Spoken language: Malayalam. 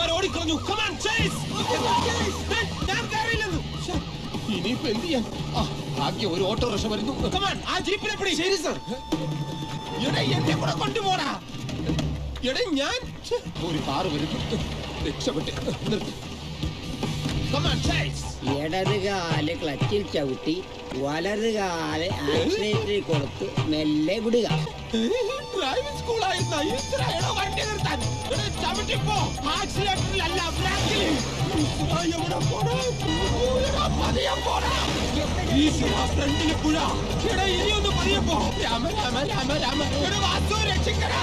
അവന്മാർ ഓടിക്കളഞ്ഞു. ഇനിയിപ്പോ എന്ത് ചെയ്യാൻ? ഭാഗ്യം ഒരു ഓട്ടോറിക്ഷ വരുന്നു. ആ ജീപ്പിനെ പിടി. ശരി സർ. എന്നെ കൂടെ കൊണ്ടുപോടാ. ഞാൻ ഒരു കാറ് വരുന്നു. രക്ഷപ്പെട്ട് ഇടതുകാല് ക്ലച്ചിൽ ചവിട്ടി വലതുകാല് ആക്സിലേറ്ററിൽ കൊടുത്ത് മെല്ലെ വിടുക. ഡ്രൈവിംഗ് സ്കൂളായിരുന്ന ഇത്ര വണ്ടി നിർത്താൻ. ചവിട്ടിപ്പോ ആക്സിലേറ്ററിലല്ല ബ്രേക്കിൽ. ഫ്രണ്ടിൽ പുഴ. ഇനിയൊന്ന് പതിയപ്പോ. രാമ രാമ രാമ രാമ. വാസു രക്ഷിക്കടാ.